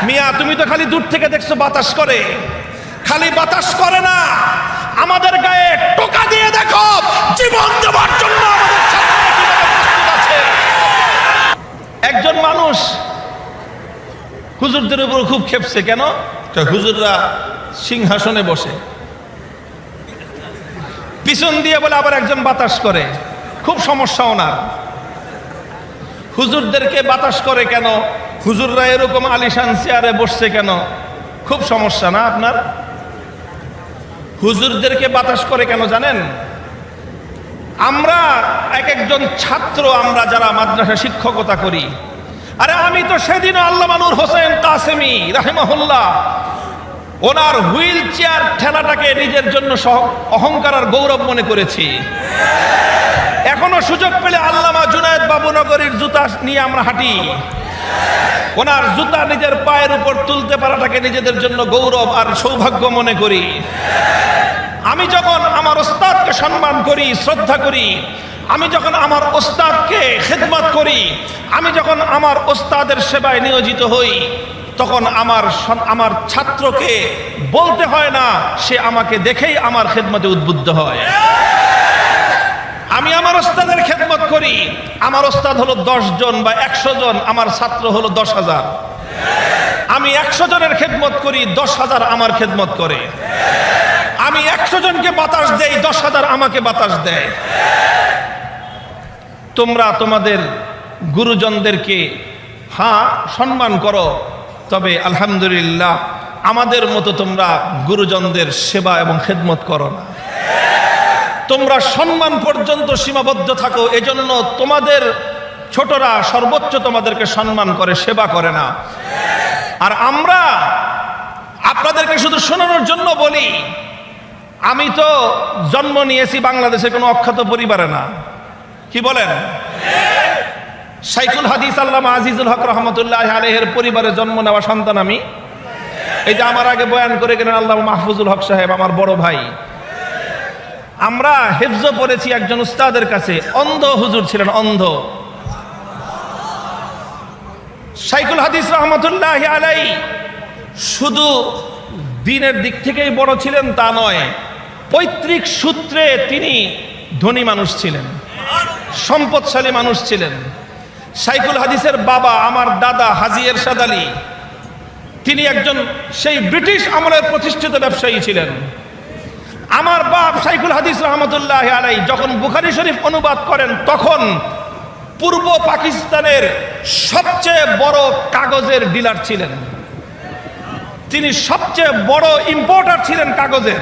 মিয়া তুমি তো খালি দূর থেকে দেখছো বাতাস করে, খালি বাতাস করে না, আমাদের গায়ে টোকা দিয়ে দেখো জীবন দেওয়ার জন্য আমাদের ছাত্ররা কিভাবে প্রস্তুত আছে। একজন মানুষ হুজুরদের উপর খুব খেপছে, কেন? হুজুররা সিংহাসনে বসে, পিছন দিয়ে বলে আবার একজন বাতাস করে, খুব সমস্যা ওনার। হুজুরদেরকে বাতাস করে কেন? হুজুররা এরকম আলিশান চেয়ারে বসছে কেন? খুব সমস্যা না আপনার? হুজুরদেরকে বাতাস করে কেন জানেন? আমরা এক একজন ছাত্র, আমরা যারা মাদ্রাসা শিক্ষকতা করি, আরে আমি তো সেদিন আল্লামা নূর হোসেন কাসেমি রাহিমাহুল্লাহ ওনার হুইল চেয়ার ঠেলাটাকে নিজের জন্য অহংকার আর গৌরব মনে করেছি। এখনো সুযোগ পেলে আল্লামা জুনায়েদ বাবুনগরীর জুতা নিয়ে আমরা হাঁটি, ওনার জুতা নিজের পায়ের উপর তুলতে পারাটাকে নিজেদের জন্য গৌরব আর সৌভাগ্য মনে করি। আমি যখন আমার ওস্তাদকে সম্মান করি, শ্রদ্ধা করি, আমি যখন আমার ওস্তাদকে খেদমত করি, আমি যখন আমার ওস্তাদের সেবায় নিয়োজিত হই, তখন আমার ছাত্রকে বলতে হয় না, সে আমাকে দেখেই আমার খেদমতে উদ্বুদ্ধ হয়। আমি আমার ওস্তাদের খেদমত করি, আমার ওস্তাদ হলো 10 জন বা 100 জন, আমার ছাত্র হলো 10,000। আমি 100 জনের খেদমত করি, 10,000 আমার খেদমত করে। আমি 100 জনকে বাতাস দেই, 10,000 আমাকে বাতাস দেয়। তোমরা তোমাদের গুরুজনদেরকে সম্মান করো, তবে আলহামদুলিল্লাহ আমাদের মতো তোমরা গুরুজনদের সেবা এবং খেদমত করো না। তোমরা সম্মান পর্যন্ত সীমাবদ্ধ থাকো, এজন্য তোমাদের ছোটরা সর্বোচ্চ তোমাদেরকে সম্মান করে, সেবা করে না। আর আমরা আপনাদেরকে শুধু শোনানোর জন্য বলি, আমি তো জন্ম নিয়েছি বাংলাদেশে কোনো অখ্যাত পরিবারে না, কি বলেন? শাইখুল হাদিস আল্লামা আজিজুল হক রহমতুল্লাহ আলাইহির পরিবারে জন্ম নেওয়া সন্তান আমি। এই যে আমার আগে বয়ান করে গেলেন আল্লামা মাহফুজুল হক সাহেব, আমার বড় ভাই। আমরা হিফজ পড়েছি একজন উস্তাদের কাছে, অন্ধ হুজুর ছিলেন, অন্ধ। শাইখুল হাদিস রহমতুল্লাহ আলাইহি শুধু দিনের দিক থেকেই বড় ছিলেন তা নয়, পৈতৃক সূত্রে তিনি ধনী মানুষ ছিলেন, সম্পদশালী মানুষ ছিলেন। শাইখুল হাদিসের বাবা আমার দাদা হাজী এরশাদ আলী, তিনি একজন সেই ব্রিটিশ আমলের প্রতিষ্ঠিত ব্যবসায়ী ছিলেন। আমার বাপ শাইখুল হাদিস রহমতুল্লাহ আলাইহি যখন বুখারী শরীফ অনুবাদ করেন, তখন পূর্ব পাকিস্তানের সবচেয়ে বড় কাগজের ডিলার ছিলেন, তিনি সবচেয়ে বড় ইম্পোর্টার ছিলেন কাগজের।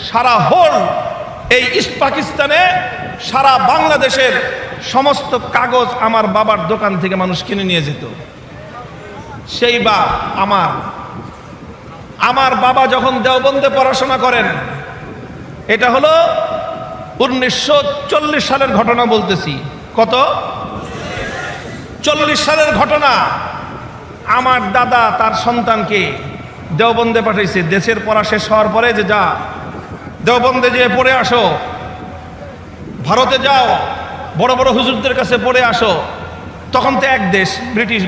সারা হোল এই ইস্ট পাকিস্তানে, সারা বাংলাদেশের সমস্ত কাগজ আমার বাবার দোকান থেকে মানুষ কিনে নিয়ে যেত। সেই আমার বাবা যখন দেওবন্দে পড়াশোনা করেন, এটা হলো 1940 সালের ঘটনা বলতেছি। কত? 40 সালের ঘটনা। আমার দাদা তার সন্তানকে দেওবন্দে পাঠাইছে, দেশের পড়া শেষ হওয়ার পরে যে যা দেওবন্দে যেয়ে পড়ে আসো, ভারতে যাও, বড় বড় হুজুরদের কাছে পড়ে আসো। তখন তো এক দেশ, ব্রিটিশ।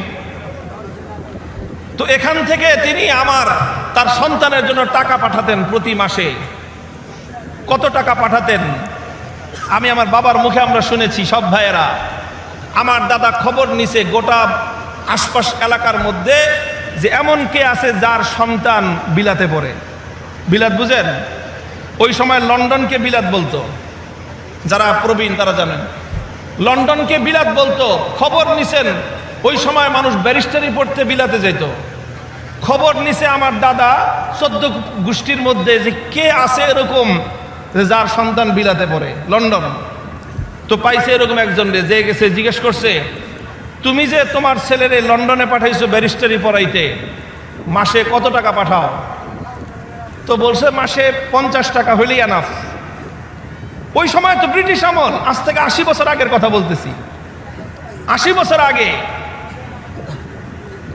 তো এখান থেকে তিনি তার সন্তানের জন্য টাকা পাঠাতেন প্রতি মাসে। কত টাকা পাঠাতেন আমি আমার বাবার মুখে আমরা শুনেছি, সব ভাইয়েরা। আমার দাদা খবর নিছে গোটা আশপাশ এলাকার মধ্যে যে এমন কে আছে যার সন্তান বিলাতে পড়ে। বিলাত বুঝেন? ওই সময় লন্ডনকে বিলাত বলতো, যারা প্রবীণ তারা জানেন। লন্ডনকে বিলাত বলতো। খবর নিছেন, ওই সময় মানুষ ব্যারিস্টারি পড়তে বিলাতে যেত। খবর নিছে আমার দাদা 14 গোষ্ঠীর মধ্যে যে কে আছে এরকম যার সন্তান বিলাতে পড়ে, লন্ডন। তো পাইছে এরকম একজন, যে গেছে জিজ্ঞেস করছে, তুমি যে তোমার ছেলেরে লন্ডনে পাঠাইছো ব্যারিস্টারি পড়াইতে, মাসে কত টাকা পাঠাও? তো বলছে মাসে 50 টাকা হইলেই এনাফ। ওই সময় তো ব্রিটিশ আমল, আজ থেকে 80 বছর আগের কথা বলতেছি। 80 বছর আগে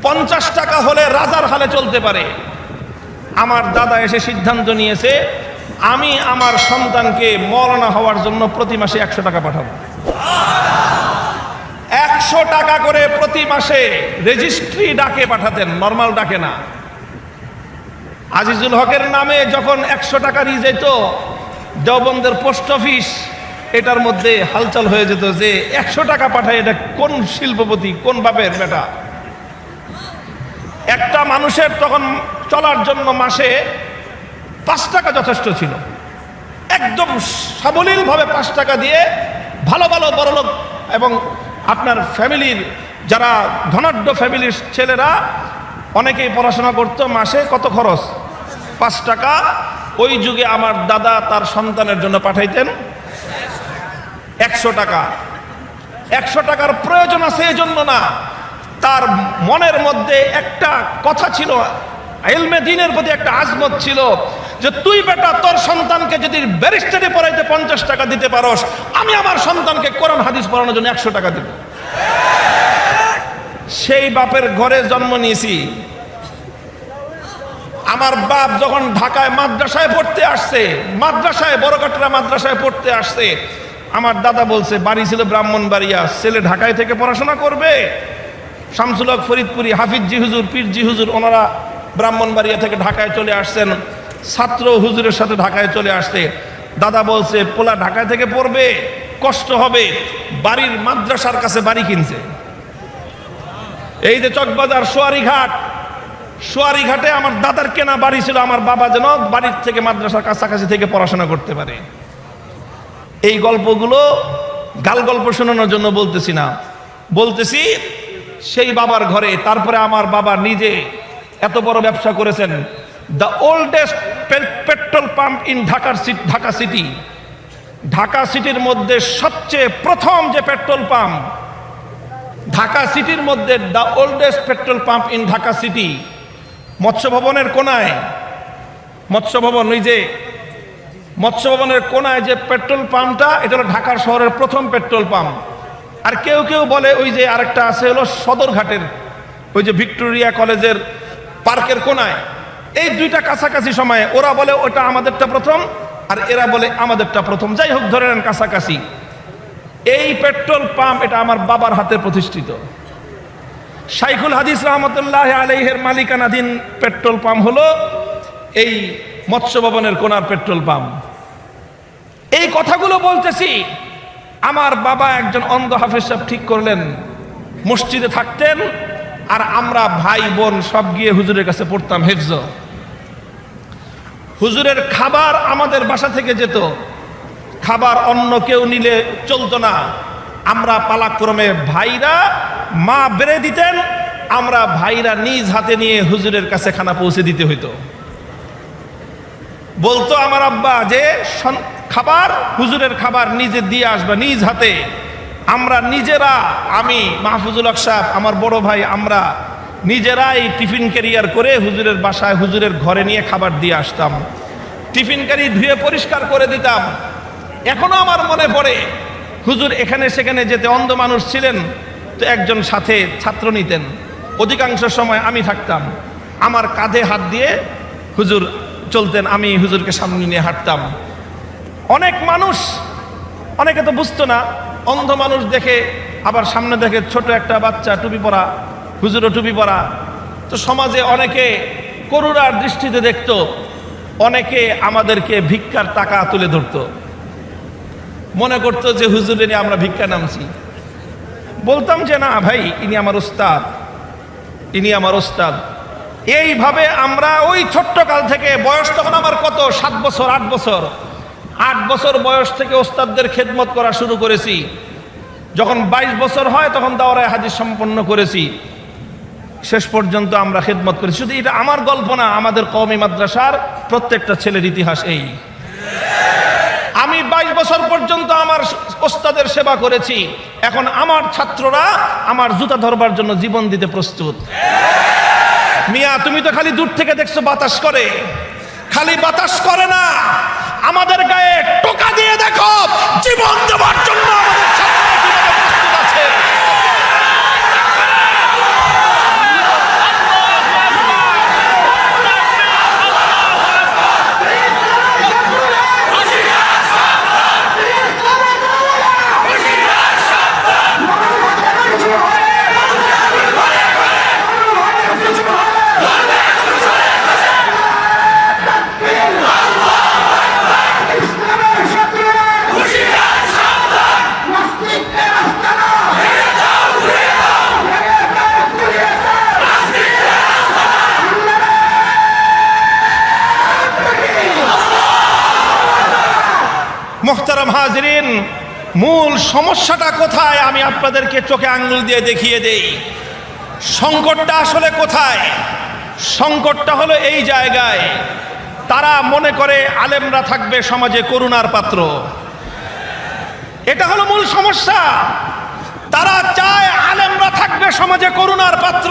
50 টাকা হলে রাজার হালে চলতে পারে। আমার দাদা এসে সিদ্ধান্ত নিয়েছে, আমি আমার সন্তানকে মওলানা হওয়ার জন্য প্রতি মাসে 100 টাকা পাঠাবো। 100 100 টাকা করে প্রতি মাসে রেজিস্ট্রি ডাকে পাঠাতেন, নর্মাল ডাকে না। আজিজুল হকের নামে যখন 100 টাকা নিয়ে যেত দেওবন্দের পোস্ট অফিস, এটার মধ্যে হালচাল হয়ে যেত যে 100 টাকা পাঠায়, এটা কোন শিল্পপতি, কোন বাপের বেটা। একটা মানুষের তখন চলার জন্য মাসে 5 টাকা যথেষ্ট ছিল। একদম সাবলীলভাবে 5 টাকা দিয়ে ভালো ভালো বড়লোক এবং আপনার ফ্যামিলির যারা ধনাঢ্য ফ্যামিলির ছেলেরা অনেকেই পড়াশোনা করতো। মাসে কত খরচ? 5 টাকা। ওই যুগে আমার দাদা তার সন্তানের জন্য পাঠাইতেন 100 টাকা। 100 টাকার প্রয়োজন আছে এজন্য না, তার মনের মধ্যে একটা কথা ছিল, ইলমে দ্বীনের প্রতি একটা আজমত ছিল যে তুই বেটা তোর সন্তানকে যদি ব্যারিস্টারি পড়াইতে 50 টাকা দিতে পারোস, আমি আমার সন্তানকে কোরআন হাদিস পড়ানোর জন্য 100 টাকা দেব। সেই বাপের ঘরে জন্ম নিয়েছি। আমার বাপ যখন ঢাকায় মাদ্রাসায় পড়তে আসছে, মাদ্রাসায় বড়কাটরা মাদ্রাসায় পড়তে আসছে, আমার দাদা বলছে, বাড়ি ছিল ব্রাহ্মণবাড়িয়া, ছেলে ঢাকায় থেকে পড়াশোনা করবে। শামসুল হক ফরিদপুরি, হাফিজি হুজুর, পীরজি হুজুর, ওনারা ব্রাহ্মণবাড়িয়া থেকে ঢাকায় চলে আসছেন, ছাত্র হুজুরের সাথে ঢাকায় চলে আসছে। দাদা বলছে পোলা ঢাকায় থেকে পড়বে, কষ্ট হবে, বাড়ির মাদ্রাসার কাছে বাড়ি কিনছে। এই যে চকবাজার সোয়ারি ঘাটে আমার দাদার কেনা বাড়ি ছিল, আমার বাবা যেন বাড়ির থেকে মাদ্রাসার কাছাকাছি থেকে পড়াশোনা করতে পারে। এই গল্পগুলো গাল গল্প শোনানোর জন্য বলতেছি না, বলতেছি সেই বাবার ঘরে। তারপরে আমার বাবা নিজে এত বড় ব্যবসা করেছেন। The oldest petrol pump in Dhaka city, Dhaka সিটির মধ্যে সবচেয়ে প্রথম যে পেট্রোল পাম্প ঢাকা সিটির মধ্যে, the oldest petrol pump in Dhaka city, মৎস্য ভবনের কোনায়, মৎস্য ভবন, ওই যে মৎস্য ভবনের কোনায় যে পেট্রোল পাম্পটা, এটা হলো ঢাকার শহরের প্রথম পেট্রোল পাম্প। আর কেউ কেউ বলে ওই যে আরেকটা আছে হলো সদরঘাটের, ওই যে ভিক্টোরিয়া কলেজের পার্কের কোনায়। এই দুইটা কাছাকাছি সময়ে ওরা বলে ওটা আমাদেরটা প্রথম, আর এরা বলে আমাদেরটা প্রথম। যাই হোক, ধরে নেন কাছাকাছি। এই পেট্রোল পাম্প এটা আমার বাবার হাতে প্রতিষ্ঠিত। শাইখুল হাদিস রহমতুল্লাহ আলাইহির মালিকানাধীন পেট্রোল পাম্প হলো এই মৎস্য ভবনের কোনার পেট্রোল পাম্প। এই কথাগুলো বলতেছি, আমার বাবা একজন অন্ধ হাফেজ সাহেব ঠিক করলেন, মসজিদে থাকতেন, আর আমরা ভাই বোন সব গিয়ে হুজুরের কাছে পড়তাম হেফজ। হুজুরের খাবার আমাদের বাসা থেকে যেত, খাবার অন্য কেউ নিলে চলতো না। আমরা পালাক্রমে ভাইরা, মা বেড়ে দিতেন, আমরা ভাইরা নিজ হাতে নিয়ে হুজুরের কাছে খানা পৌঁছে দিতে হইতো। বলতো আমার আব্বা যে খাবার, হুজুরের খাবার নিজে দিয়ে আসবে নিজ হাতে। আমরা নিজেরা, আমি, মাহফুজুল হক সাহেব, আমার বড় ভাই, আমরা নিজেরাই টিফিন ক্যারিয়ার করে হুজুরের বাসায়, হুজুরের ঘরে নিয়ে খাবার দিয়ে আসতাম। টিফিন ক্যারি ধুয়ে পরিষ্কার করে দিতাম। এখনো আমার মনে পড়ে, হুজুর এখানে সেখানে যেতে, অন্ধ মানুষ ছিলেন তো একজন সাথে ছাত্র নিতেন, অধিকাংশ সময় আমি থাকতাম। আমার কাঁধে হাত দিয়ে হুজুর চলতেন, আমি হুজুরকে সামনে নিয়ে হাঁটতাম। অনেক মানুষ, অনেকে তো বুঝতো না, অন্ধ মানুষ দেখে, আবার সামনে দেখে ছোট একটা বাচ্চা টুপি পরা, হুজুরও টুপি পরা। তো সমাজে অনেকে করুণার দৃষ্টিতে দেখত, অনেকে আমাদেরকে ভিক্ষার টাকা তুলে ধরতো, মনে করতো যে হুজুরে নিয়ে আমরা ভিক্ষা নামছি। বলতাম যে না ভাই, ইনি আমার ওস্তাদ, ইনি আমার ওস্তাদ। এইভাবে আমরা ওই ছোট্ট কাল থেকে, বয়স তখন আমার কত, 7 বছর 8 বছর, 8 বছর বয়স থেকে ওস্তাদদের খেদমত করা শুরু করেছি। যখন 22 বছর হয় তখন দাওরায়ে হাদিস সম্পন্ন করেছি। শেষ পর্যন্ত আমরা খেদমত করেছি। শুধু এটা আমার গল্প না, আমাদের কওমি মাদ্রাসার প্রত্যেকটা ছেলের ইতিহাস এই। আমি 22 বছর পর্যন্ত আমার ওস্তাদের সেবা করেছি। এখন আমার ছাত্ররা আমার জুতা ধরবার জন্য জীবন দিতে প্রস্তুত। মিয়া, তুমি তো খালি দূর থেকে দেখছো বাতাস করে, খালি বাতাস করে না, আমাদের গায়ে টোকা দিয়ে দেখো জীবন দেওয়ার জন্য আমাদের ছাত্ররা কিভাবে প্রস্তুত আছে। মোহতারাম হাজিরিন, মূল সমস্যাটা কোথায় আমি আপনাদেরকে চোখে আঙ্গুল দিয়ে দেখিয়ে দেই। সংকটটা আসলে কোথায়? সংকটটা হলো এই জায়গায়, তারা মনে করে আলেমরা থাকবে সমাজে করুণার পাত্র। এটা হলো মূল সমস্যা। তারা চায় আলেমরা থাকবে সমাজে করুণার পাত্র।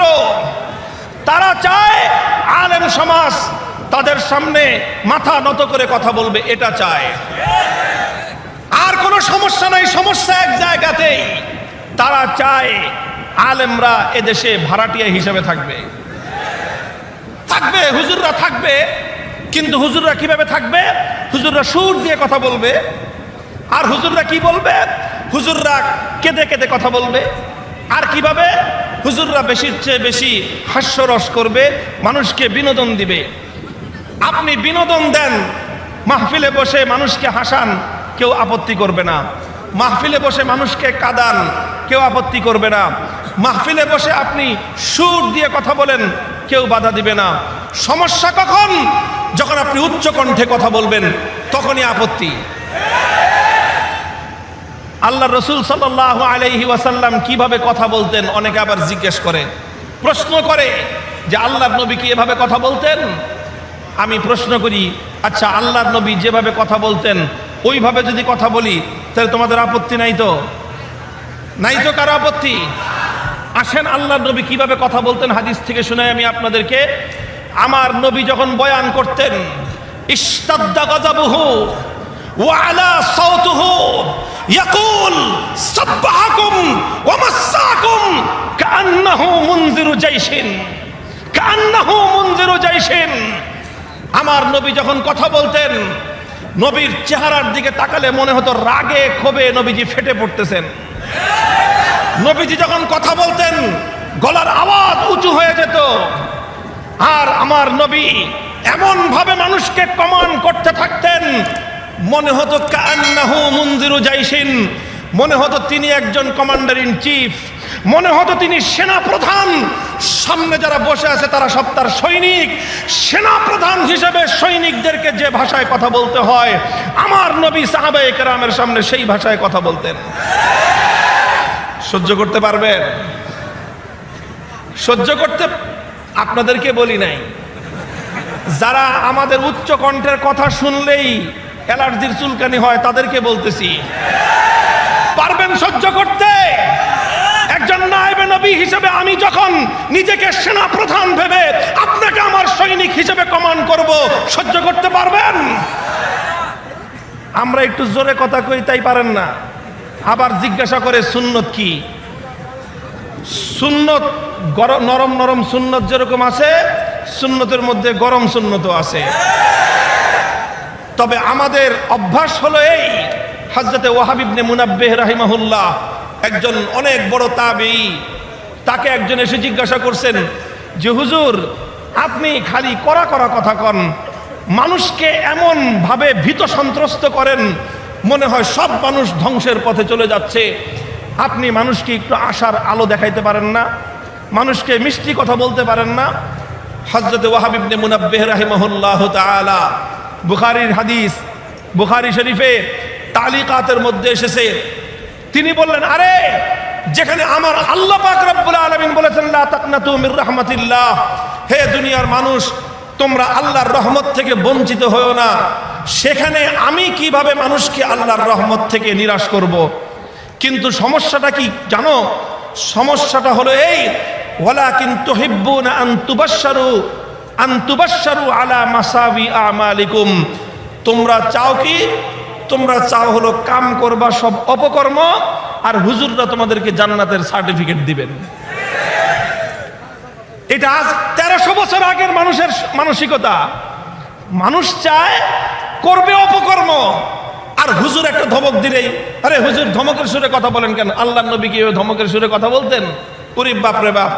তারা চায় আলেম সমাজ তাদের সামনে মাথা নত করে কথা বলবে, এটা চায়। আর কোনো সমস্যা নাই, সমস্যা এক জায়গাতেই। তারা চায় আলেমরা এদেশে ভাড়াটিয়া হিসেবে থাকবে। হুজুররা থাকবে, কিন্তু হুজুররা কিভাবে থাকবে? হুজুররা সুর দিয়ে কথা বলবে। আর হুজুররা কি বলবে? হুজুররা কেঁদে কেঁদে কথা বলবে। আর কিভাবে? হুজুররা বেশির চেয়ে বেশি হাস্যরস করবে, মানুষকে বিনোদন দিবে। আপনি বিনোদন দেন, মাহফিলে বসে মানুষকে হাসান, কেউ আপত্তি করবে না। মাহফিলে বসে মানুষকে কাঁদান, কেউ আপত্তি করবে না। মাহফিলে বসে আপনি সুর দিয়ে কথা বলেন, কেউ বাধা দিবে না। সমস্যা কখন? যখন আপনি উচ্চ কণ্ঠে কথা বলবেন, তখনই আপত্তি। আল্লাহ রসুল সাল্লাল্লাহু আলাইহি ওয়াসাল্লাম কিভাবে কথা বলতেন? অনেকে আবার জিজ্ঞেস করে, প্রশ্ন করে যে আল্লাহর নবী কি এভাবে কথা বলতেন? আমি প্রশ্ন করি, আচ্ছা আল্লাহর নবী যেভাবে কথা বলতেন ওইভাবে যদি কথা বলি, তাহলে তোমাদের আপত্তি নাই তো? নাই তো কারো আপত্তি? আসেন আল্লাহর নবী কিভাবে কথা বলতেন হাদিস থেকে শুনাই আমি আপনাদেরকে। আমার নবী যখন বয়ান করতেন, ইশতাদ্দা গাযাবুহু ওয়া আলা সাওতুহু ইয়াকুল সাব্বাহাকুম ওয়া মাসসাকুম কাআন্নাহু মুনজিরু জাইশিন, কাআন্নাহু মুনজিরু জাইশিন। আমার নবী যখন কথা বলতেন, নবীর চেহারার দিকে তাকালে মনে হতো রাগে ক্ষোভে নবীজি ফেটে পড়তেছেন। নবীজি যখন কথা বলতেন, গলার আওয়াজ উঁচু হয়ে যেত। আর আমার নবী এমন ভাবে মানুষকে কমান্ড করতে থাকতেন, মনে হতো কাআন্নাহু মুনজিরু জাইশিন, মনে হতো তিনি একজন কমান্ডার ইন চিফ, মনে হতো তিনি সেনা প্রধান। সামনে যারা বসে আছে তারা সব তার সৈনিক। সেনা প্রধান হিসেবে সৈনিকদেরকে যে ভাষায় কথা বলতে হয়, আমার নবী সাহাবায়ে কেরামের সামনে সেই ভাষায় কথা বলতেন। সহ্য করতে পারবেন? সহ্য করতে আপনাদেরকে বলি নাই, যারা আমাদের উচ্চ কণ্ঠের কথা শুনলেই অ্যালার্জির চুলকানি হয় তাদেরকে বলতেছি, পারবেন সহ্য করতে? একজন নায়েবে নবী হিসেবে আমি যখন নিজেকে সেনা প্রধান ভেবে আপনাকে আমার সৈনিক হিসেবে কমান্ড করব, সহ্য করতে পারবেন? আমরা একটু জোরে কথা কই, তাই পারেন না। আবার জিজ্ঞাসা করে সুন্নত কি? সুন্নত নরম নরম সুন্নত যেরকম আছে, সুন্নতের মধ্যে গরম সুন্নতও আছে। তবে আমাদের অভ্যাস হলো এই, হযরতে ওয়াহাব ইবনে মুনাব্বিহ রাহিমাহুল্লাহ একজন অনেক বড় তাবেঈ, তাকে একজন এসে জিজ্ঞাসা করছেন যে হুজুর আপনি খালি কড়া কড়া কথা কন, মানুষকে এমন ভাবে ভীত সন্ত্রস্ত করেন, মনে হয় সব মানুষ ধ্বংসের পথে চলে যাচ্ছে। আপনি মানুষকে একটু আশার আলো দেখাইতে পারেন না? মানুষকে মিষ্টি কথা বলতে পারেন না? হযরতে ওয়াহাব ইবনে মুনাব্বিহ রাহিমাহুল্লাহু তাআলা, বুখারীর হাদিস, বুখারী শরীফে তালিকাতের মধ্যে এসেছে, তিনি বললেন, আরে যেখানে আমার আল্লাহ পাক রব্বুল আলামিন বলেছেন লা তাকনাতু মির রাহমাতিল্লাহ, হে দুনিয়ার মানুষ তোমরা আল্লাহর রহমত থেকে বঞ্চিত হও না, সেখানে আমি কিভাবে মানুষকে আল্লাহর রহমত থেকে নিরাশ করব? কিন্তু সমস্যাটা কি জানো? সমস্যাটা হলো এই, ওয়ালাকিন তুহিব্বুনা আন তুবাশশারু আলা মাসাবি আমালিকুম। তোমরা চাও কি? তোমরা চাও হলো কাম করবা সব অপকর্ম, আর হুজুররা তোমাদেরকে জান্নাতের সার্টিফিকেট দিবেন। এটা আজ 1300 বছর আগের মানুষের মানসিকতা। মানুষ চায় করবে অপকর্ম, আর হুজুর একটা ধমক দিলেই, আরে হুজুর ধমকের সুরে কথা বলেন কেন? আল্লাহর নবী কি ধমকের সুরে কথা বলতেন? ওরে বাপ রে বাপ,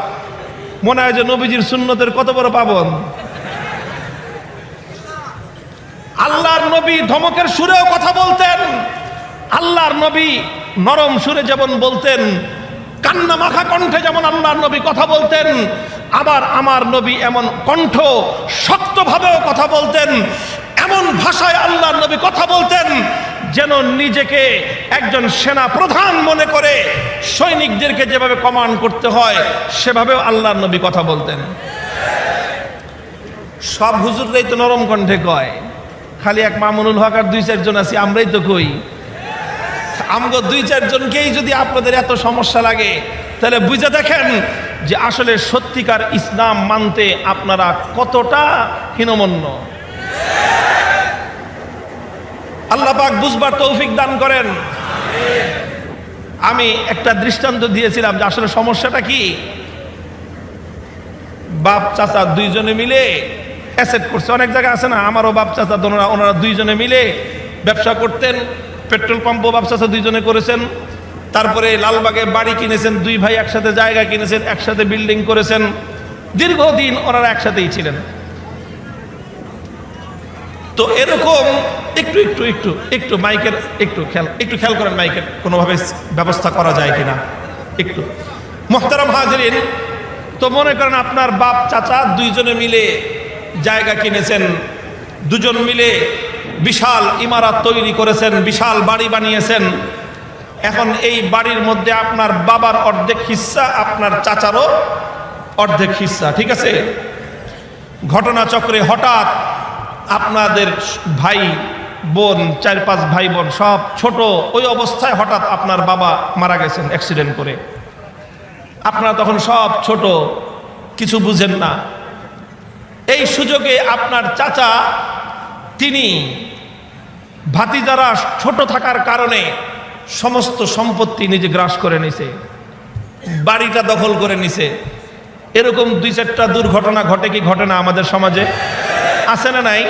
মনে হয় যে নবীজির সুন্নতের কত বড় পাবন। আল্লাহর নবী ধমকের সুরেও কথা বলতেন। আল্লাহর নবী নরম সুরে যেমন বলতেন, কান্না মাখা কণ্ঠে যেমন আল্লাহর নবী কথা বলতেন, আবার আমার নবী এমন কণ্ঠ শক্তভাবেও কথা বলতেন, এমন ভাষায় আল্লাহর নবী কথা বলতেন যেন নিজেকে একজন সেনা প্রধান মনে করে সৈনিকদেরকে যেভাবে কমান্ড করতে হয় সেভাবেও আল্লাহর নবী কথা বলতেন। সব হুজুররাই তো নরম কণ্ঠে কয়, খালি এক মামুনুল হক আর 2-4 জন আছি আমরাই তো কই। আমগো 2-4 জনকেই যদি আপনাদের এত সমস্যা লাগে তাহলে বুঝে দেখেন যে আসলে সত্যিকার ইসলাম মানতে আপনারা কতটা হীনমন্য। আল্লাহ পাক বুঝবার তৌফিক দান করেন। আমি একটা দৃষ্টান্ত দিয়েছিলাম যে আসলে সমস্যাটা কি। বাপ চাচা 2 জনে মিলে অ্যাসেট করছে, অনেক জায়গায় আছে না, আমারও বাপ চাচা ওনারা 2 জনে মিলে ব্যবসা করতেন, পেট্রোল পাম্পও বাপ চাচা 2 জনে করেছেন, তারপরে লালবাগে বাড়ি কিনেছেন, 2 ভাই একসাথে জায়গা কিনেছেন, একসাথে বিল্ডিং করেছেন, দীর্ঘদিন ওনারা একসাথেই ছিলেন। তো এরকম একটু একটু একটু একটু মাইকের একটু খেয়াল করেন, মাইকের কোনোভাবে ব্যবস্থা করা যায় কিনা একটু। মুহতারাম হাজিরিন, তো মনে করেন আপনার বাপ চাচা 2 জনে মিলে জায়গা কিনেছেন, 2 জন মিলে বিশাল ইমারত তৈরি করেছেন, বিশাল বাড়ি বানিয়েছেন। এখন এই বাড়ির মধ্যে আপনার বাবার অর্ধেক হিস্সা, আপনার চাচারও অর্ধেক হিস্সা, ঠিক আছে। ঘটনাচক্রে হঠাৎ আপনাদের ভাই বোন 4-5 ভাই বোন সব ছোট, ওই অবস্থায় হঠাৎ আপনার বাবা মারা গেছেন অ্যাক্সিডেন্ট করে। আপনারা তখন সব ছোট, কিছু বুঝেন না। এই সুযোগে আপনার চাচা তিনি ভাতিজারা ছোট থাকার কারণে সমস্ত সম্পত্তি নিজে গ্রাস করে নিছে, বাড়িটা দখল করে নিছে। এরকম 2-4টা দুর্ঘটনা ঘটে কি ঘটে না আমাদের সমাজে, আছে না নাই?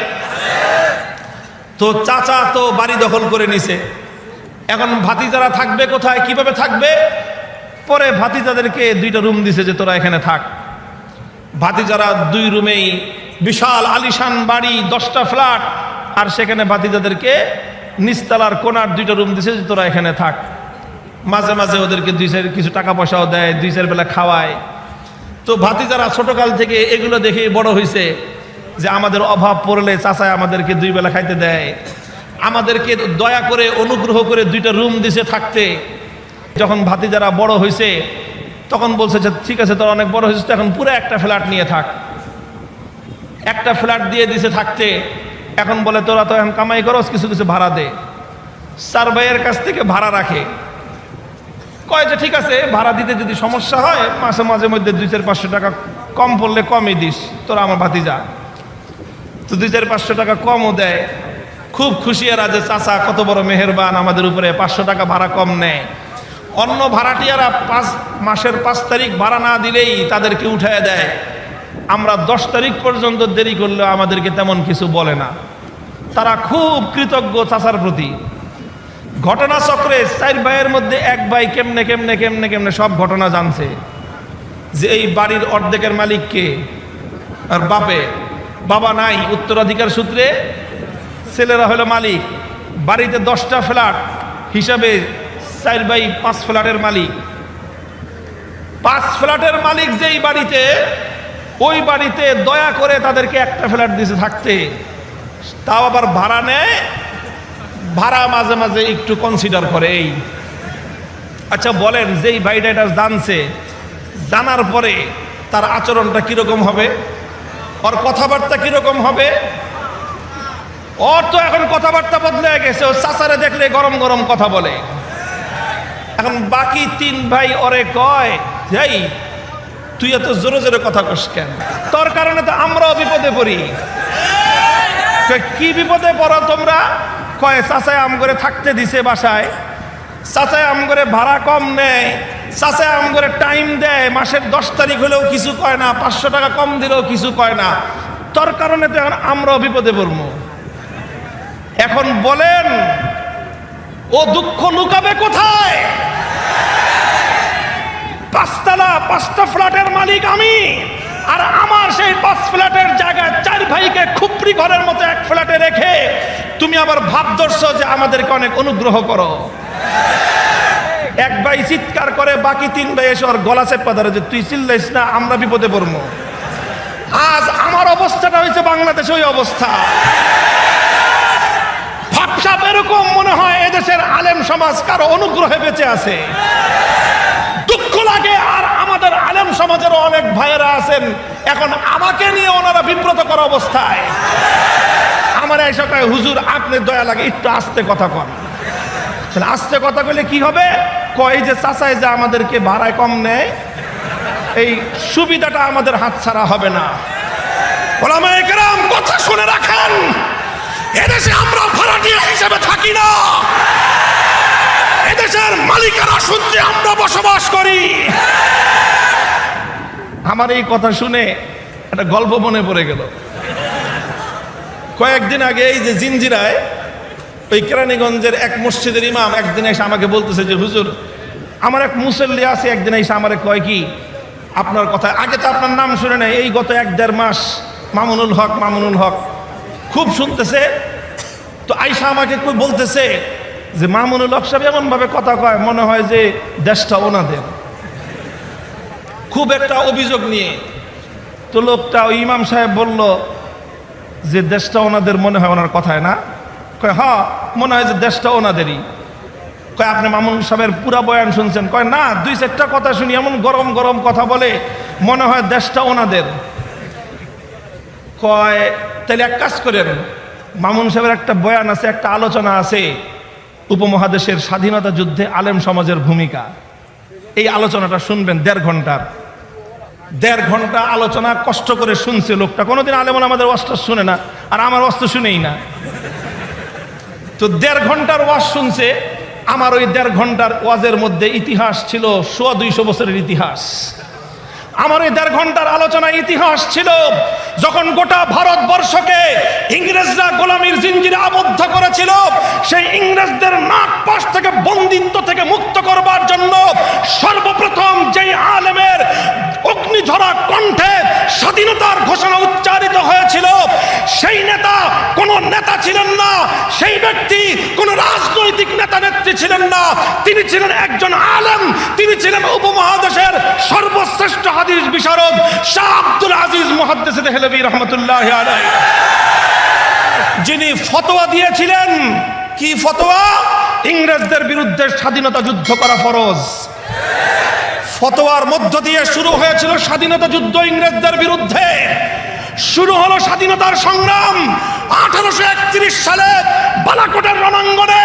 তো চাচা তো বাড়ি দখল করে নিছে, এখন ভাতিজারা থাকবে কোথায়, কিভাবে থাকবে? পরে ভাতিজাদেরকে 2টা রুম দিছে যে তোরা এখানে থাক। ভাতিজারা 2 রুমেই বিশাল আলিশান বাড়ি, 10টা ফ্ল্যাট, আর সেখানে ভাতিজাদেরকে নিচতলার কোনার 2টা রুম দিছে যে তোরা এখানে থাক। মাঝে মাঝে ওদেরকে 2-4 কিছু টাকা পয়সাও দেয়, 2-4 বেলা খাওয়ায়। তো ভাতিজারা ছোটকাল থেকে এগুলো দেখে বড় হয়েছে যে আমাদের অভাব পড়লে চাচায় আমাদেরকে 2 বেলা খাইতে দেয়, আমাদেরকে দয়া করে অনুগ্রহ করে 2টা রুম দিছে থাকতে। যখন ভাতিজারা বড় হয়েছে তখন বলছে যে ঠিক আছে তোর অনেক বড় হয়েছে, তো এখন পুরো একটা ফ্ল্যাট নিয়ে থাক। একটা ফ্ল্যাট দিয়ে দিছে থাকতে। এখন বলে তোরা তো এখন কামাই করস, কিছু কিছু ভাড়া দে। 4 ভাইয়ের কাছ থেকে ভাড়া রাখে, কয় যে ঠিক আছে ভাড়া দিতে যদি সমস্যা হয় মাসে মাঝে মধ্যে 200-500 টাকা কম পড়লে কমই দিস, তোরা আমার ভাতিজা। তো 200-500 টাকা কমও দেয়। খুব খুশি এরা যে চাচা কত বড় মেহেরবান, আমাদের উপরে 500 টাকা ভাড়া কম নেয়। অন্য ভাড়াটিয়ারা মাসের 5 তারিখ ভাড়া না দিলেই তাদেরকে উঠায় দেয়। আমরা 10 তারিখ পর্যন্ত দেরি করলে আমাদেরকে তেমন কিছু বলে না। তারা খুব কৃতজ্ঞ চাচার প্রতি। ঘটনাচক্রে 4 ভাইয়ের মধ্যে 1 ভাই কেমনে কেমনে কেমনে কেমনে সব ঘটনা জানছে যে এই বাড়ির অর্ধেকের মালিক কে, আর বাবা নাই, উত্তরাধিকার সূত্রে ছেলেরা হলো মালিক। বাড়িতে 10টা ফ্ল্যাট হিসাবে 4 ভাই 5 ফ্ল্যাটের মালিক। 5 ফ্ল্যাটের মালিক যেই বাড়িতে, ওই বাড়িতে দয়া করে তাদেরকে একটা ফ্ল্যাট দিয়েছে থাকতে, তাও আবার ভাড়া নেয়। ভাড়া মাঝে মাঝে একটু কনসিডার করে। এই আচ্ছা বলেন, যেই ভাইটা এটা জানছে, জানার পরে তার আচরণটা কিরকম হবে, ওর কথাবার্তা কিরকম হবে? ওর তো এখন কথাবার্তা বদলে গেছে, ও চাচারে দেখলে গরম গরম কথা বলে। এখন বাকি 3 ভাই ওরে কয় যাই তুই এত জোরে জোরে কথা কস কেন, তোর কারণে তো আমরাও বিপদে পড়ি। কি বিপদে পড়ো তোমরা? কয় চাচায় আম করে থাকতে দিছে বাসায়, চাচায় আম করে ভাড়া কম নেয়, চাচায় আম করে টাইম দেয়, মাসের 10 তারিখ হলেও কিছু কয় না, 500 টাকা কম দিলেও কিছু কয় না, তোর কারণে তো এখন আমরাও বিপদে পড়বো। এখন বলেন ও দুঃখ লুকাবে কোথায়? 5টা ফ্ল্যাটের মালিক আমি, আর আমার সেই 5 ফ্ল্যাটের জায়গায় 4 ভাইকে খুপড়ি ঘরের মতো 1 ফ্ল্যাটে রেখে তুমি আবার ভাব ধরছো যে আমাদেরকে অনেক অনুগ্রহ করো। 1 ভাই চিৎকার করে, বাকি 3 ভাই এসে ওর গলা চেপা ধরে যে তুই চিল্লাইস না, আমরা বিপদে পড়বো। আজ আমার অবস্থাটা হয়েছে বাংলাদেশে ওই অবস্থা। ভাবসা বের এরকম মনে হয় এদেশের আলেম সমাজ কারো অনুগ্রহে বেঁচে আছে। দুঃখ লাগে। আর আমাদের আলেম সমাজেরও অনেক ভাইয়েরা আছেন এখন আমাকে নিয়ে ওনারা বিব্রত করা অবস্থায়। আমার এসে কয়, হুজুর আপনি দয়া লাগে একটু আস্তে কথা কন। আস্তে কথা বলে কি হবে? কয় যে চাচাই যে আমাদেরকে ভাড়ায় কম নেয়, এই সুবিধাটা আমাদের হাতছাড়া হবে না। ওলামায়ে কেরাম কথা শুনে রাখেন, এদেশে আমরা ভাড়াটিয়া হিসেবে থাকি না, এদেশের মালিকানা সূত্রে আমরা বসবাস করি। আমার এই কথা শুনে একটা গল্প মনে পড়ে গেল। কয়েকদিন আগে এই যে জিঞ্জিরায় ওই কেরানীগঞ্জের এক মসজিদের ইমাম একদিন এসে আমাকে বলতেছে যে হুজুর আমার এক মুসল্লি আছে, একদিন এসে আমারে কয় কি আপনার কথা, আগে তো আপনার নাম শুনে নেই, এই গত 1-1.5 মাস মামুনুল হক মামুনুল হক খুব শুনতেছে। তো আইসা আমাকে বলতেছে যে মামুনুল হক সাহেব এমন ভাবে কথা কয় মনে হয় যে দেশটা ওনাদের, খুব একটা অভিযোগ নিয়ে। তো লোকটা ওই ইমাম সাহেব বলল যে দেশটা ওনাদের মনে হয় ওনার কথায় না? কয় হ্যাঁ মনে হয় যে দেশটা ওনাদেরই। কয় আপনি মামুনুল সাহেবের পুরা বয়ান শুনছেন? কয় না, 2-4টা কথা শুনি, এমন গরম গরম কথা বলে মনে হয় দেশটা ওনাদের। কয় তাহলে এক কাজ করেন, মামুন সাহেবের একটা বয়ান আছে, একটা আলোচনা আছে উপমহাদেশের স্বাধীনতা যুদ্ধে আলেম সমাজের ভূমিকা, এই আলোচনাটা শুনবেন 1.5 ঘন্টার। 1.5 ঘন্টা আলোচনা কষ্ট করে শুনছে লোকটা। কোনোদিন আলেম আমাদের ওয়াজটা শুনে না, আর আমার ওয়াজ তো শুনেই না। তো 1.5 ঘন্টার ওয়াজ শুনছে। আমার ওই 1.5 ঘন্টার ওয়াজের মধ্যে ইতিহাস ছিল 200 বছরের ইতিহাস। আমার ওই 1.5 ঘন্টার আলোচনা ইতিহাস ছিল যখন গোটা ভারতবর্ষকে ইংরেজরা গোলামীর জিঞ্জিরে আবদ্ধ করেছিল, সেই ইংরেজদের নাক পাশ থেকে বন্দিত্ব থেকে মুক্ত করবার জন্য সর্বপ্রথম যেই আলেমের অগ্নিঝরা কণ্ঠে স্বাধীনতার ঘোষণা উচ্চারিত হয়েছিল, সেই নেতা কোন নেতা ছিলেন না, সেই ব্যক্তি কোন রাজনৈতিক নেতা নেত্রী ছিলেন না, তিনি ছিলেন একজন আলেম, তিনি ছিলেন উপমহাদেশের সর্বশ্রেষ্ঠ হাদিস বিশারদ শাহ আব্দুল আজিজ মুহাদ্দিস দেহলভী রহমাতুল্লাহি আলাইহি, যিনি ফতোয়া দিয়েছিলেন। কি ফতোয়া? ইংরেজদের বিরুদ্ধে স্বাধীনতা যুদ্ধ করা ফরজ। ফতোয়ার মধ্য দিয়ে শুরু হয়েছিল স্বাধীনতা যুদ্ধ ইংরেজদের বিরুদ্ধে। শুরু হলো স্বাধীনতার সংগ্রাম। 1831 সালে বালাকোটের রণাঙ্গনে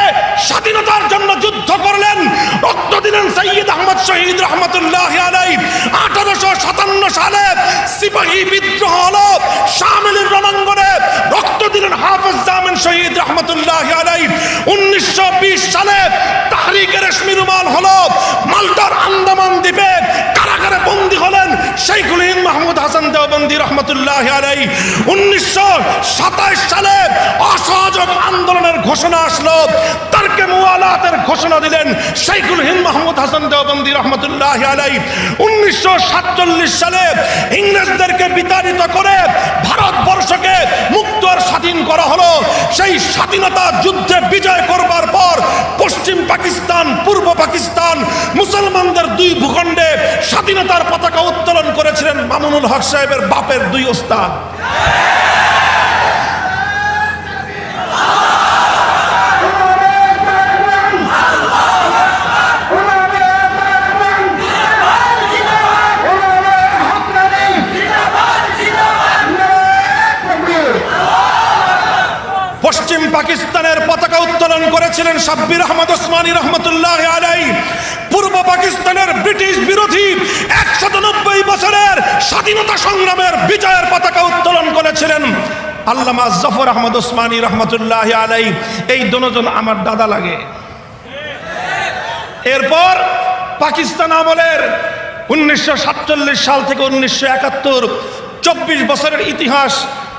স্বাধীনতার জন্য যুদ্ধ করলেন, রক্ত দিলেন সৈয়দ আহমদ শহীদ রহমতুল্লাহি আলাইহি। 1857 সালে সিপাহী বিদ্রোহ হলো, শামিলের রণাঙ্গনে রক্ত দিলেন হাফেজ জামিন শহীদ রহমতুল্লাহি আলাইহি। 1920 সালে তাহরিকে রেশমি রুমাল হলো, মাল্টার আন্দামান দ্বীপে কারাগারে বন্দী হলেন শাইখুল হিন্দ মাহমুদ হাসান দেওবন্দি রহমতুল্লাহি আলাইহি। 1927 সালে অসহযোগ আন্দোলনের ঘোষণা আসলো, তারকে মুওয়ালাতের ঘোষণা দিলেন শাইখুল হিন্দ মাহমুদ হাসান দেওবন্দি রহমতুল্লাহি আলাইহি। 1947 সালে ইংরেজদেরকে বিতাড়িত করে ভারতবর্ষকে মুক্ত আর স্বাধীন করা হলো। সেই স্বাধীনতা যুদ্ধে বিজয় করবার পর পশ্চিম পাকিস্তান, পূর্ব পাকিস্তান, মুসলমানদের 2 ভূখণ্ডে স্বাধীনতার পতাকা উত্তোলন করেছিলেন মামুনুল হক সাহেবের বাপের 2 ওস্তাদ। পশ্চিম পাকিস্তানের পতাকা উত্তোলন করেছিলেন সাব্বির আহমদ ওসমানী রহমতুল্লাহি আলাইহি। পূর্ব পাকিস্তানের ব্রিটিশ বিরোধী 190 বছরের স্বাধীনতা সংগ্রামের বিজয়ের পতাকা উত্তোলন করেছিলেন আল্লামা জাফর আহমদ ওসমানী রহমতুল্লাহি আলাইহি। এই দুজন আমার দাদা লাগে। এরপর পাকিস্তান আমলের 1947 সাল থেকে 1971 24 বছরের ইতিহাস,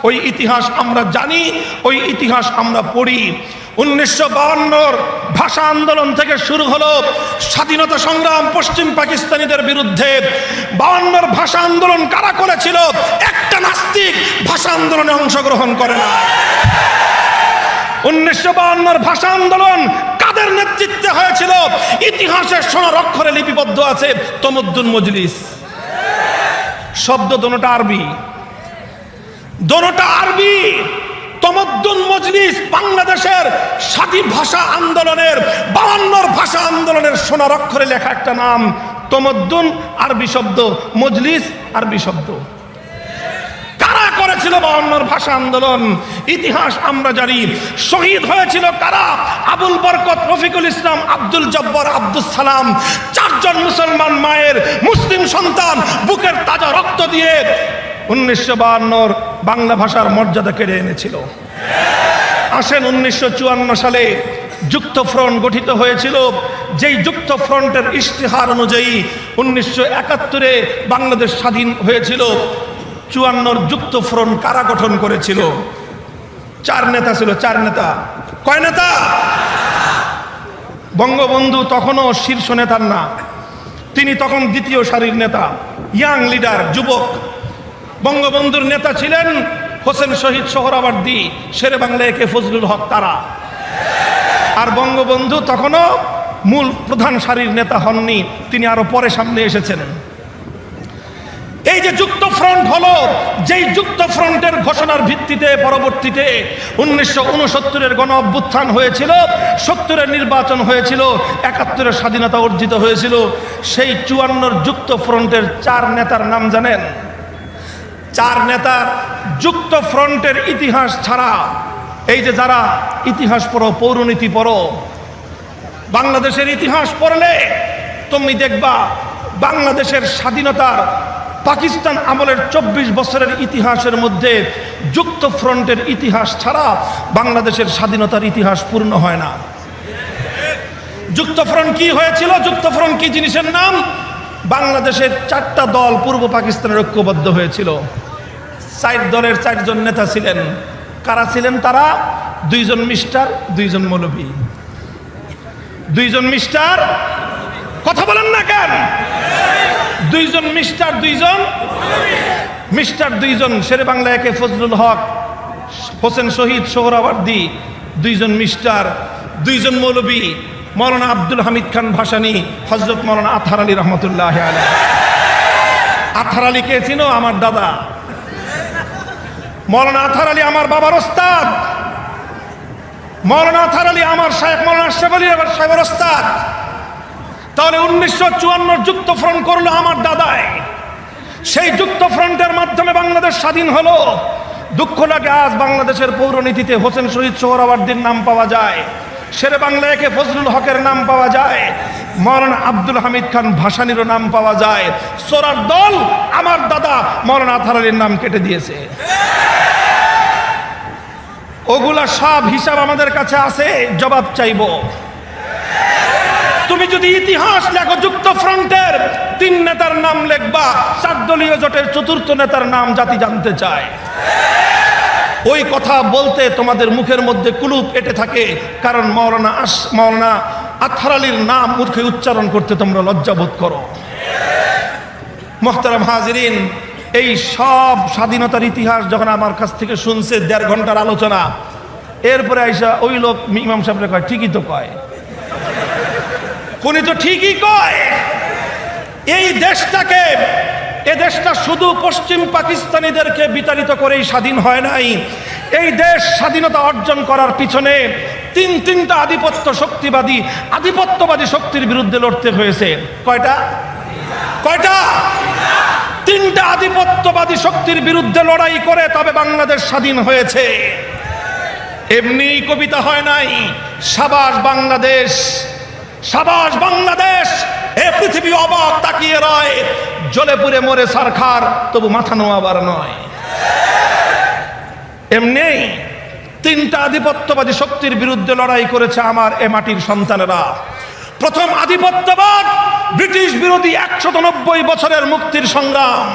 ওই ইতিহাস আমরা জানি, ওই ইতিহাস আমরা পড়ি। 1952 ভাষা আন্দোলন থেকে শুরু হলো স্বাধীনতা সংগ্রাম পশ্চিম পাকিস্তানিদের বিরুদ্ধে। 52 ভাষা আন্দোলন কারা করেছিল? একটা নাস্তিক ভাষা আন্দোলনে অংশগ্রহণ করে না। 1952 ভাষা আন্দোলন কাদের নেতৃত্বে হয়েছিল? ইতিহাসের সোনার অক্ষরে লিপিবদ্ধ আছে তমদ্দুন মজলিস। শব্দ দোনোটা আরবি, দোনোটা আরবি। তমদ্দুন মজলিস বাংলাদেশের স্বাধীন ভাষা আন্দোলনের 52 ভাষা আন্দোলনের সোনার অক্ষরে লেখা একটা নাম। তমদ্দুন আরবি শব্দ, মজলিস আরবি শব্দ। কারা করেছিল 52 ভাষা আন্দোলন? ইতিহাস আমরা জানি। শহীদ হয়েছিল কারা? আবুল বরকত, রফিকুল ইসলাম, আব্দুল জব্বার, আব্দুল সালাম, 4 জন মুসলমান মায়ের মুসলিম সন্তান বুকের তাজা রক্ত দিয়ে 1952 বাংলা ভাষার মর্যাদা কেড়ে এনেছিল। আসেন 1954 সালে যুক্ত ফ্রন্ট গঠিত হয়েছিল। যেই যুক্ত ফ্রন্টের ইশতেহার অনুযায়ী 1971-এ বাংলাদেশ স্বাধীন হয়েছিল। 54 যুক্ত ফ্রন্ট কারা গঠন করেছিল? 4 নেতা ছিল। 4 নেতা। কয় নেতা? বঙ্গবন্ধু তখনও শীর্ষ নেতার না, তিনি তখন দ্বিতীয় সারির নেতা, ইয়াং লিডার, যুবক। বঙ্গবন্ধুর নেতা ছিলেন হোসেন শহীদ সোহরাওয়ার্দী, শেরে বাংলা একে ফজলুল হক, তারা। আর বঙ্গবন্ধু তখনও মূল প্রধান সারির নেতা হননি, তিনি আরো পরে সামনে এসেছেন। এই যে যুক্ত ফ্রন্ট হলো, যেই যুক্ত ফ্রন্টের ঘোষণার ভিত্তিতে পরবর্তীতে 1969-এর গণ অভ্যুত্থান হয়েছিল, 70-এর নির্বাচন হয়েছিল, 71-এর স্বাধীনতা অর্জিত হয়েছিল। সেই 54 যুক্ত ফ্রন্টের 4 নেতার নাম জানেন? 4 নেতার যুক্ত ফ্রন্টের ইতিহাস ছাড়া, এই যে যারা ইতিহাস পড়ো, পৌরনীতি পড়ো, বাংলাদেশের ইতিহাস পড়লে তুমি দেখবা বাংলাদেশের স্বাধীনতার পাকিস্তান আমলের 24 বছরের ইতিহাসের মধ্যে যুক্ত ফ্রন্টের ইতিহাস ছাড়া বাংলাদেশের স্বাধীনতার ইতিহাস পূর্ণ হয় না। যুক্ত ফ্রন্ট কি হয়েছিল? যুক্ত ফ্রন্ট কি জিনিসের নাম? বাংলাদেশের 4টা দল পূর্ব পাকিস্তানের ঐক্যবদ্ধ হয়েছিল। 4 দলের 4 জন নেতা ছিলেন। কারা ছিলেন তারা? 2 জন মিস্টার, 2 জন মৌলভী। 2 জন মিস্টার, কথা বলেন না কেন? 2 জন মিস্টার, 2 জন মিস্টার, 2 জন শেরে বাংলা একে ফজলুল হক, হোসেন শহীদ সোহরাওয়ার্দী, 2 জন মিস্টার, 2 জন মৌলভী, মৌলানা আব্দুল হামিদ খান ভাসানী, হযরত মৌলানা আতহার আলী রহমতুল্লাহ আলাইহি। আতহার আলী কে চিনো? আমার দাদা। মৌলানা আতহার আলী আমার বাবার ওস্তাদ। মৌলানা আতহার আলী আমার শায়েখ মৌলানা আশরাফ আলী সাহেবের ওস্তাদ। তাহলে 1954 যুক্ত ফ্রন্ট করলো আমার দাদাই। সেই যুক্ত ফ্রন্টের মাধ্যমে বাংলাদেশ স্বাধীন হলো। দুঃখ লাগে আজ বাংলাদেশের পৌরনীতিতে হোসেন শহীদ সোহরাওয়ার্দীর নাম পাওয়া যায়, শেরে বাংলা একে ফজলুল হকের নাম পাওয়া যায়, মৌলানা আব্দুল হামিদ খান ভাসানীরও নাম পাওয়া যায়। সোরার দল আমার দাদা মৌলানা আতহার আলীর নাম কেটে দিয়েছে। ওগুলা সব হিসাব আমাদের কাছে আছে, জবাব চাইব। তুমি যদি ইতিহাস লেখো, যুক্ত ফ্রন্টের 3 নেতার নাম লিখবা, 4 দলীয় জোটের 4র্থ নেতার নাম জাতি জানতে চায়। ওই কথা বলতে তোমাদের মুখের মধ্যে কুলুপ এঁটে থাকে, কারণ মৌলানা আতহার আলীর নাম মুখে উচ্চারণ করতে তোমরা লজ্জাবোধ করো। মুহতারাম হাজিরিন, এই সব স্বাধীনতার ইতিহাস যখন আমার কাছ থেকে শুনছে 1.5 ঘন্টার আলোচনা, এরপরে আইসা ওই লোক ইমাম সাহেবরা কয় ঠিকই তো কয়, উনি তো ঠিকই কয়। এই দেশটাকে, এ দেশটা শুধু পশ্চিম পাকিস্তানিদেরকে বিতাড়িত করেই স্বাধীন হয় নাই। এই দেশ স্বাধীনতা অর্জন করার পিছনে 3টা আধিপত্যবাদী শক্তির বিরুদ্ধে লড়তে হয়েছে। কয়টা? 3টা আধিপত্যবাদী শক্তির বিরুদ্ধে লড়াই করে তবে বাংলাদেশ স্বাধীন হয়েছে। এমনি কবিতা হয় নাই, সাবাস বাংলাদেশ, সাবাস বাংলাদেশ, এ পৃথিবী অবাক তাকিয়ে রয়, জ্বলে পুড়ে মরে সারখার তবু মাথা নোয়াবার নয়। এমনি 3টা আধিপত্যবাদী শক্তির বিরুদ্ধে লড়াই করেছে আমার এ মাটির সন্তানেরা। প্রথম আধিপত্যবাদ, ব্রিটিশ বিরোধী 190 বছরের মুক্তির সংগ্রাম।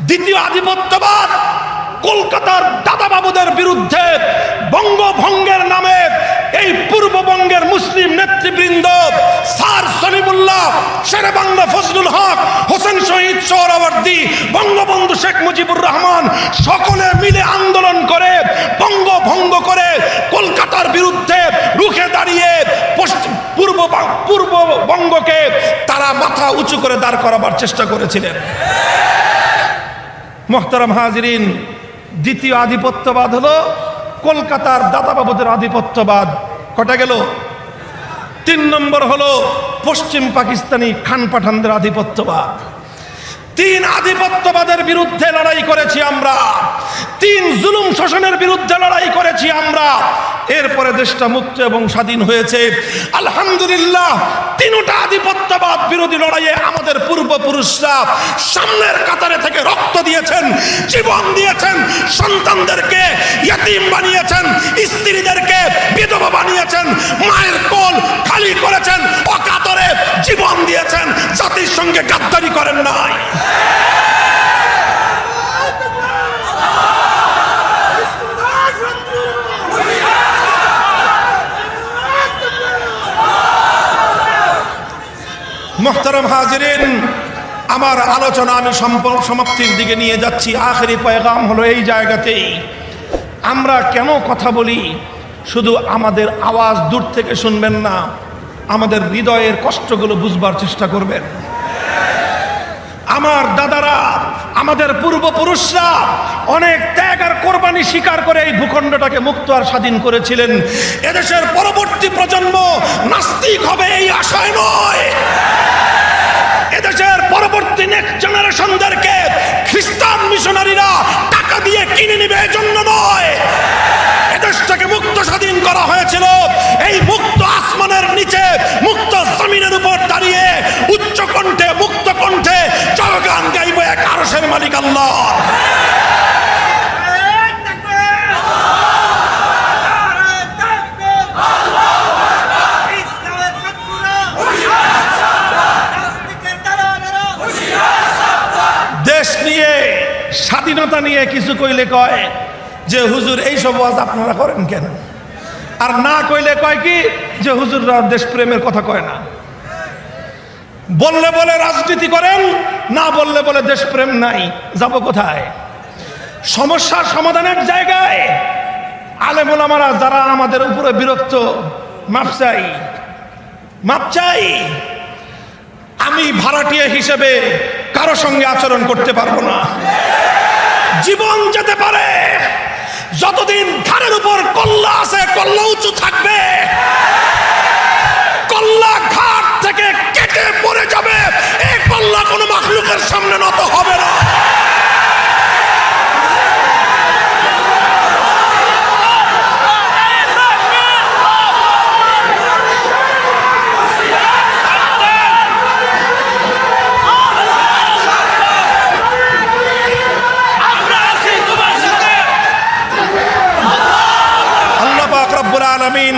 দ্বিতীয় আধিপত্যবাদ, কলকাতার দাদাবাবুদের বিরুদ্ধে বঙ্গভঙ্গের নামে এই পূর্ববঙ্গের মুসলিম নেতৃবৃন্দ স্যার সলিমুল্লাহ, শেরে বাংলা ফজলুল হক, হোসেন শহীদ সোহরাওয়ার্দী, বঙ্গবন্ধু শেখ মুজিবুর রহমান সকলে মিলে আন্দোলন করে বঙ্গভঙ্গ করে কলকাতার বিরুদ্ধে রুখে দাঁড়িয়ে পূর্ববঙ্গকে তারা মাথা উঁচু করে দাঁড় করাবার চেষ্টা করেছিলেন। মুহতারাম হাজিরিন, দ্বিতীয় আধিপত্যবাদ হলো কলকাতার দাদাবাবুদের আধিপত্যবাদ। কটা গেল? 3 নম্বর হলো পশ্চিম পাকিস্তানি খান পাঠানদের আধিপত্যবাদ। 3 আধিপত্যবাদের বিরুদ্ধে লড়াই করেছি আমরা, 3 জুলুম শোষণের বিরুদ্ধে লড়াই করেছি আমরা। এরপরে দেশটা মুক্ত এবং স্বাধীন হয়েছে আলহামদুলিল্লাহ। 3টা আধিপত্যবাদ বিরোধী লড়াইয়ে আমাদের পূর্বপুরুষরা সামনের কাতারে থেকে রক্ত দিয়েছেন, জীবন দিয়েছেন, সন্তানদেরকে ইয়তীম বানিয়েছেন, স্ত্রীদেরকে বিধবা বানিয়েছেন, মায়ের কোল খালি করেছেন, অকাতরে জীবন দিয়েছেন, জাতির সঙ্গে গাদ্দারি করেন নাই। মুহতারাম হাজিরিন, আমার আলোচনা আমি সমাপ্তির দিকে নিয়ে যাচ্ছি। আখেরি পয়গাম হলো এই জায়গাতেই, আমরা কেন কথা বলি শুধু আমাদের আওয়াজ দূর থেকে শুনবেন না, আমাদের হৃদয়ের কষ্টগুলো বুঝবার চেষ্টা করবেন। আমার দাদারা, আমাদের পূর্বপুরুষরা অনেক ত্যাগ আর কোরবানি স্বীকার করে এই ভূখণ্ডটাকে মুক্ত আর স্বাধীন করেছিলেন। এদেশের পরবর্তী প্রজন্ম নাস্তিক হবে এই আশায় নয়, এদেশের পরবর্তী নেক্সট জেনারেশনদেরকে খ্রিস্টান মিশনারিরা টাকা দিয়ে কিনে নেবে এজন্য নয়। এদেশটাকে মুক্ত স্বাধীন করা হয়েছিল এই মুক্ত আসমানের নিচে, মুক্ত জমিনের উপর দাঁড়িয়ে উচ্চ কণ্ঠে, মুক্ত কণ্ঠে জয়গান গাইব এক আরশের মালিক আল্লাহ। দেশ নিয়ে, স্বাধীনতা নিয়ে কিছু কইলে কয় যে হুজুর এই সব ওয়াজ আপনারা করেন কেন, আর না কইলে কয় কি যে হুজুররা দেশপ্রেমের কথা কয় না। বললে বলে রাজনীতি করেন, না বললে বলে দেশপ্রেম নাই। যাব কোথায়? সমস্যার সমাধানের জায়গায় আলেম ওলামারা যারা আমাদের উপরে বিরক্ত, মাপ চাই, মাপ চাই। আমি ভাড়াটিয়া হিসেবে কারো সঙ্গে আচরণ করতে পারবো না। জীবন যেতে পারে, যতদিন ঘাড়ের উপর কল্লা আছে কল্লা উঁচু থাকবে। কল্লা ঘাট থেকে কেটে পড়ে যাবে, এই কল্লা কোনো মাখলুকের সামনে নত হবে না। আল্লাহ পাক রব্বুল আলামিন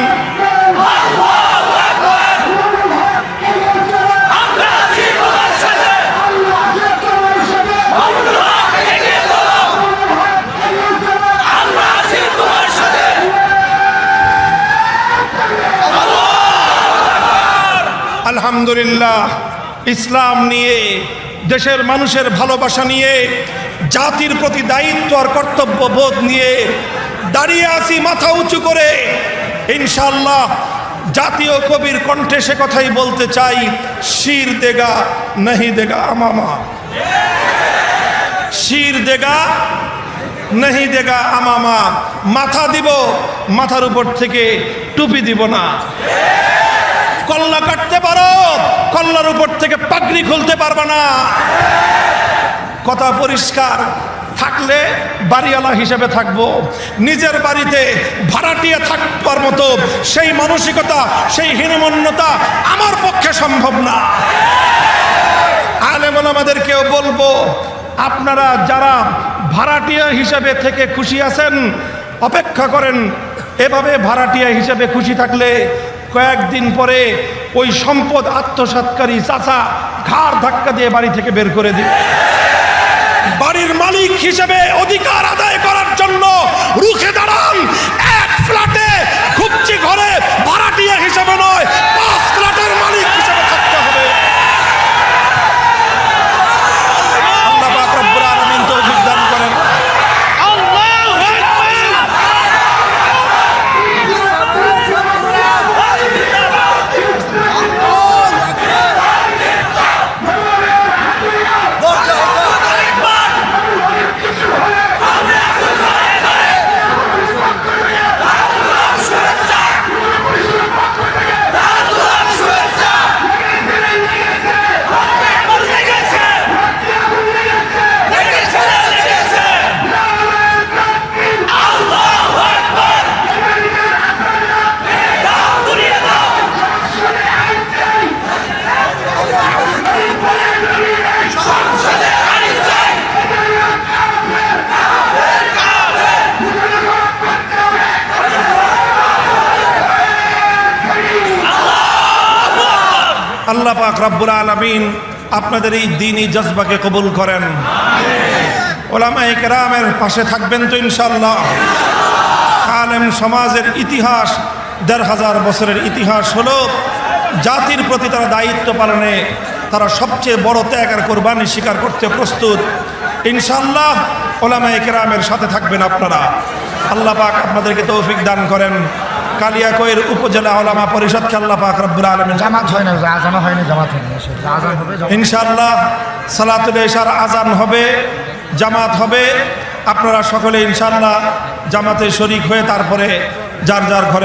আলহামদুলিল্লাহ, ইসলাম নিয়ে, দেশের মানুষের ভালোবাসা নিয়ে, জাতির প্রতি দায়িত্ব আর কর্তব্য বোধ নিয়ে দাঁড়িয়ে আছি মাথা উঁচু করে। ইনশাআল্লাহ জাতীয় কবির কণ্ঠে সে কথাই বলতে চাই, শির দেগা নাহি দেগা আমামা, শির দেগা নাহি দেগা আমামা। মাথা দিব, মাথার উপর থেকে টুপি দিব না। কল্লা কাটতে পারো, কল্লার উপর থেকে পাগড়ি খুলতে পারবে না। কথা পরিষ্কার। থাকলে বাড়িওয়ালা হিসেবে থাকবো, নিজের বাড়িতে ভাড়াটিয়া থাকবার মতো সেই মানসিকতা, সেই হীনমন্যতা আমার পক্ষে সম্ভব না। আলেম ওলামাদেরকেও বলবো, আপনারা যারা ভাড়াটিয়া হিসেবে থেকে খুশি আছেন অপেক্ষা করেন। এভাবে ভাড়াটিয়া হিসেবে খুশি থাকলে কয়েকদিন পরে ওই সম্পদ আত্মসাৎকারী চাচা ঘাড় ধাক্কা দিয়ে বাড়ি থেকে বের করে দিবে। বাড়ির মালিক হিসেবে অধিকার আদায় করার জন্য রুখে দাঁড়ান। এক ফ্ল্যাটে খুবচি ঘরে ভাড়াটিয়া হিসেবে নয়, 5 ফ্ল্যাটের মালিক হিসেবে থাকতে হবে। আল্লাহ পাক রব্বুল আলামিন তৌফিক দান করেন। আল্লাহ পাক রব্বুল আলামিন আপনাদের এই দ্বীনি জজবাকে কবুল করেন। ওলামায়ে কেরামের পাশে থাকবেন তো ইনশাআল্লাহ। আলেম সমাজের ইতিহাস ১৫০০ বছরের ইতিহাস হলো জাতির প্রতি তারা দায়িত্ব পালনে তারা সবচেয়ে বড় ত্যাগ আর কোরবানি স্বীকার করতে প্রস্তুত। ইনশাআল্লাহ ওলামায়ে কেরামের সাথে থাকবেন আপনারা। আল্লাহ পাক আপনাদেরকে তৌফিক দান করেন। কালিয়াকৈর উপজেলা ওলামা পরিষদকে আল্লাহ পাক রব্বুল আলামিন জামাত হয় না, আজান হয় না, জামাত হয় না, আজান হবে ইনশাআল্লাহ। সালাতুল ইশার আজান হবে, জামাত হবে। আপনারা সকলে ইনশাআল্লাহ জামাতে শরীক হয়ে তারপরে যার যার ঘরে